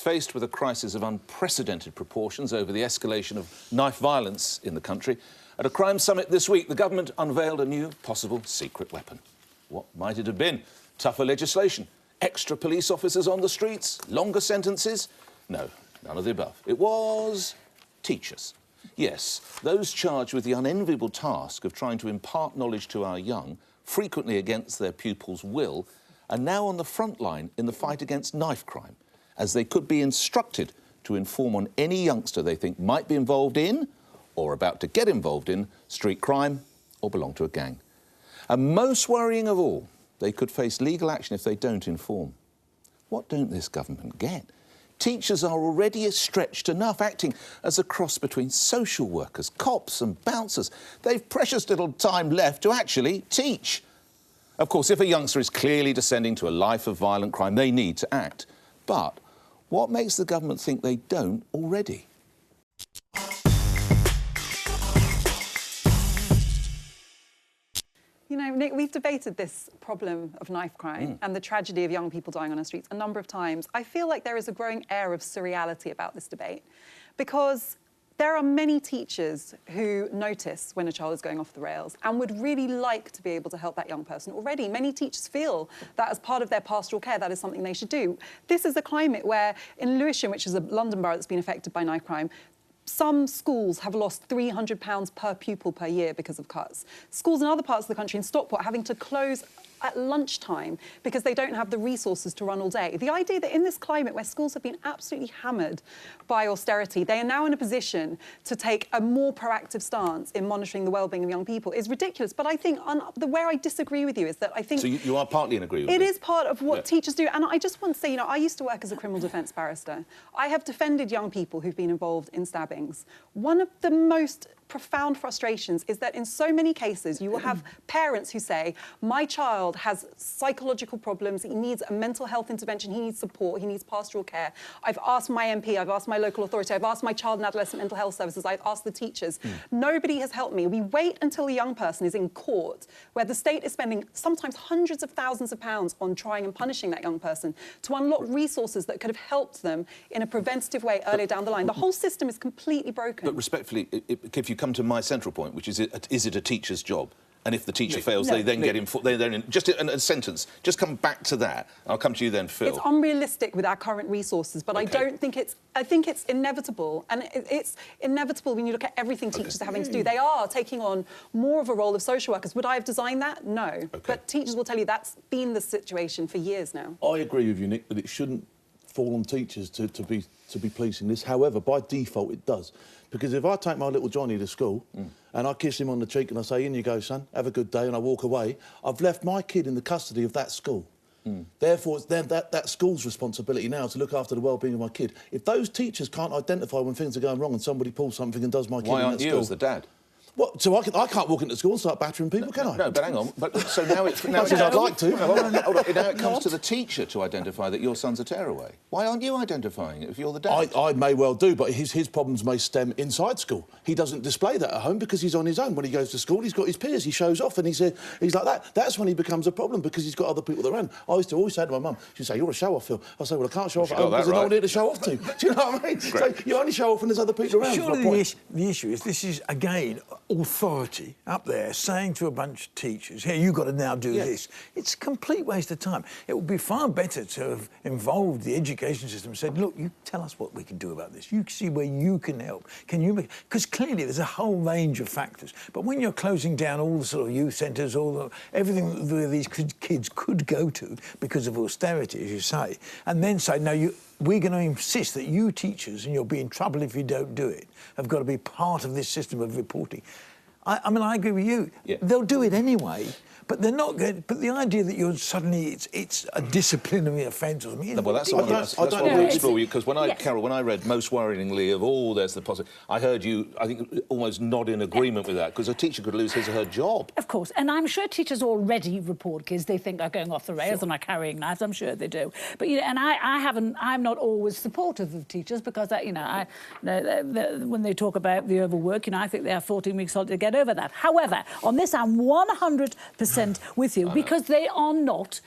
Faced with a crisis of unprecedented proportions over the escalation of knife violence in the country, at a crime summit this week, the government unveiled a new possible secret weapon. What might it have been? Tougher legislation? Extra police officers on the streets? Longer sentences? No, none of the above. It was teachers. Yes, those charged with the unenviable task of trying to impart knowledge to our young, frequently against their pupils' will, are now on the front line in the fight against knife crime, as they could be instructed to inform on any youngster they think might be involved in, or about to get involved in, street crime or belong to a gang. And most worrying of all, they could face legal action if they don't inform. What don't this government get? Teachers are already stretched enough, acting as a cross between social workers, cops and bouncers. They've precious little time left to actually teach. Of course, if a youngster is clearly descending to a life of violent crime, they need to act. But what makes the government think they don't already? You know, Nick, we've debated this problem of knife crime and the tragedy of young people dying on our streets a number of times. I feel like there is a growing air of surreality about this debate because there are many teachers who notice when a child is going off the rails and would really like to be able to help that young person already. Many teachers feel that as part of their pastoral care, that is something they should do. This is a climate where in Lewisham, which is a London borough that's been affected by knife crime, some schools have lost £300 per pupil per year because of cuts. Schools in other parts of the country, in Stockport, having to close at lunchtime because they don't have the resources to run all day. The idea that in this climate where schools have been absolutely hammered by austerity, they are now in a position to take a more proactive stance in monitoring the well-being of young people is ridiculous. But I think where I disagree with you is that I think... So you are partly in agreement with it is part of what teachers do. And I just want to say, you know, I used to work as a criminal defence barrister. I have defended young people who've been involved in stabbings. One of the most profound frustrations is that in so many cases you will have parents who say, my child has psychological problems, he needs a mental health intervention, he needs support, he needs pastoral care. I've asked my MP, I've asked my local authority, I've asked my child and adolescent mental health services, I've asked the teachers. Nobody has helped me. We wait until a young person is in court where the state is spending sometimes hundreds of thousands of pounds on trying and punishing that young person to unlock resources that could have helped them in a preventative way earlier down the line. The whole system is completely broken. But respectfully, if you come to my central point, which is it a teacher's job? And if the teacher fails, they then get in... Just in a sentence, just come back to that. I'll come to you then, Phil. It's unrealistic with our current resources, but I don't think it's... I think it's inevitable, and it's inevitable when you look at everything teachers are having to do. They are taking on more of a role of social workers. Would I have designed that? No. But teachers will tell you that's been the situation for years now. I agree with you, Nick, that it shouldn't fall on teachers to be policing this. However, by default, it does. Because if I take my little Johnny to school and I kiss him on the cheek and I say, in you go, son, have a good day, and I walk away, I've left my kid in the custody of that school. Therefore, it's that school's responsibility now to look after the well-being of my kid. If those teachers can't identify when things are going wrong and somebody pulls something and does my kid in that school... Why aren't you as the dad? What, so I can't walk into school and start battering people, can I? No, but hang on. But so now it's... I'd like to. Hold on. Now it comes to the teacher to identify that your son's a tearaway. Why aren't you identifying it if you're the dad? I may well do, but his problems may stem inside school. He doesn't display that at home because he's on his own. When he goes to school, he's got his peers, he shows off, and he's like that. That's when he becomes a problem because he's got other people around. I used to always say to my mum, she'd say, you're a show-off, Phil. I say, well, I can't show off at home because there's no one here to show off to. Do you know what I mean? So you only show off when there's other people around. Surely the issue is this is, again, authority up there saying to a bunch of teachers, here, you've got to now do this. It's a complete waste of time. It would be far better to have involved the education system and said, look, you tell us what we can do about this. You see where you can help. Can you make... Because clearly there's a whole range of factors. But when you're closing down all the sort of youth centres, everything that these kids could go to because of austerity, as you say, and then say, no, we're going to insist that you teachers, and you'll be in trouble if you don't do it, have got to be part of this system of reporting. I mean, I agree with you. They'll do it anyway, but they're not going. But the idea that you're suddenly it's a disciplinary offence or something. Well, that's what we'll explore. Because Carol, when I read most worryingly of all, there's the possibility. I heard you, I think, almost nod in agreement with that because a teacher could lose his or her job. Of course, and I'm sure teachers already report kids they think are going off the rails and are carrying knives. I'm sure they do. But you know, and I'm not always supportive of teachers because when they talk about the overwork, you know, I think they have 14 weeks holiday to get over that. However, on this, I'm 100% 100% with you, because they are not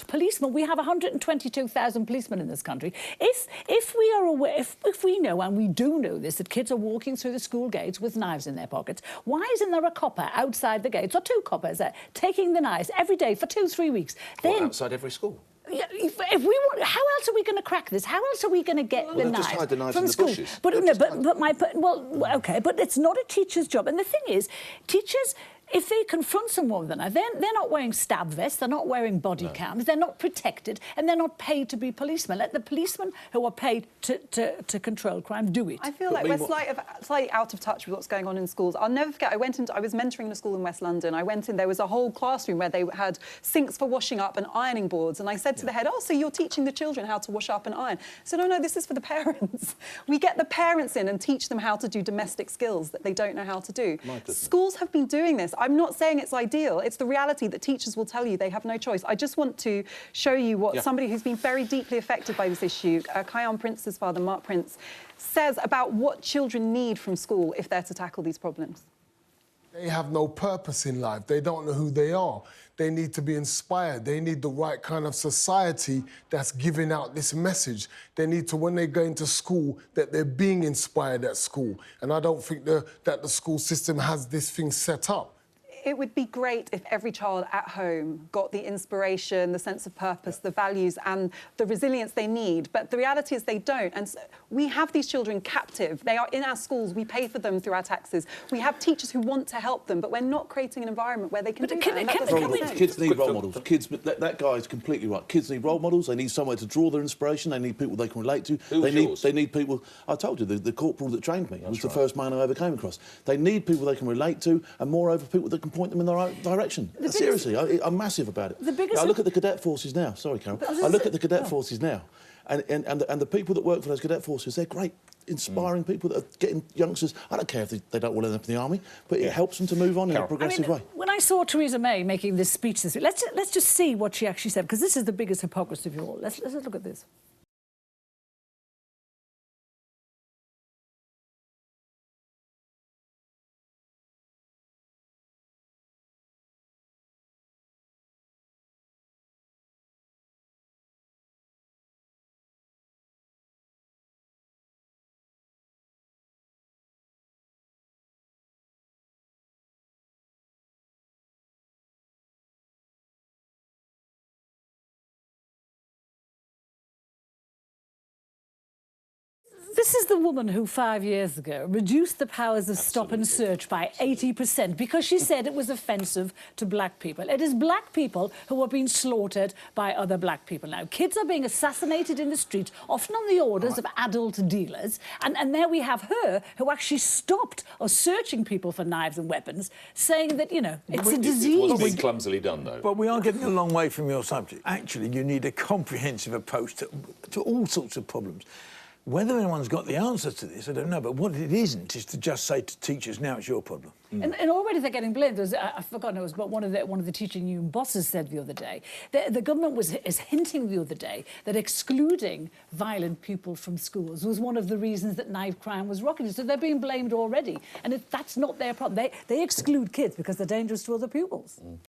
policemen. We have 122,000 policemen in this country. If we are aware, if we know, and we do know this, that kids are walking through the school gates with knives in their pockets, why isn't there a copper outside the gates, or two coppers there, taking the knives every day for 2-3 weeks? Then, outside every school? Yeah, if we want, how else are we going to crack this? How else are we going to get the knives just hide the knives from in the school? bushes. But okay, but it's not a teacher's job. And the thing is, teachers, if they confront someone with a knife, they're not wearing stab vests, they're not wearing body cams, they're not protected, and they're not paid to be policemen. Let the policemen who are paid to control crime do it. I feel like we're slightly out of touch with what's going on in schools. I'll never forget, I was mentoring in a school in West London. I went in, there was a whole classroom where they had sinks for washing up and ironing boards. And I said to the head, oh, so you're teaching the children how to wash up and iron? I said, no, this is for the parents. We get the parents in and teach them how to do domestic skills that they don't know how to do. Schools have been doing this. I'm not saying it's ideal. It's the reality that teachers will tell you they have no choice. I just want to show you what somebody who's been very deeply affected by this issue, Kiyan Prince's father, Mark Prince, says about what children need from school if they're to tackle these problems. They have no purpose in life. They don't know who they are. They need to be inspired. They need the right kind of society that's giving out this message. They need to, when they go into school, that they're being inspired at school. And I don't think that the school system has this thing set up. It would be great if every child at home got the inspiration, the sense of purpose, the values and the resilience they need. But the reality is they don't. And so we have these children captive. They are in our schools. We pay for them through our taxes. We have teachers who want to help them, but we're not creating an environment where they can do that. Kids need role models. That guy is completely right. Kids need role models. They need somewhere to draw their inspiration. They need people they can relate to. They need people. I told you, the corporal that trained me was the first man I ever came across. They need people they can relate to, and moreover, people that can point them in the right direction. Seriously, I'm massive about it. I look at the cadet forces now. Sorry, Carol. I look at the cadet forces now, and the people that work for those cadet forces, they're great, inspiring people that are getting youngsters. I don't care if they don't want to end up in the army, but it helps them to move on in a progressive way. When I saw Theresa May making this speech this week, let's just see what she actually said, because this is the biggest hypocrisy of you all. Let's look at this. This is the woman who 5 years ago reduced the powers of stop and search by 80% because she said it was offensive to black people. It is black people who are being slaughtered by other black people now. Kids are being assassinated in the streets, often on the orders of adult dealers. And there we have her who actually stopped us searching people for knives and weapons, saying that, you know, it's a disease. It was being clumsily done, though. But we are getting a long way from your subject. Actually, you need a comprehensive approach to all sorts of problems. Whether anyone's got the answers to this, I don't know, but what it isn't is to just say to teachers, now it's your problem. And already they're getting blamed. I've forgotten, it was about one of the teaching union bosses said the other day, the government is hinting the other day that excluding violent people from schools was one of the reasons that knife crime was rocketing. So they're being blamed already. And that's not their problem. They exclude kids because they're dangerous to other pupils.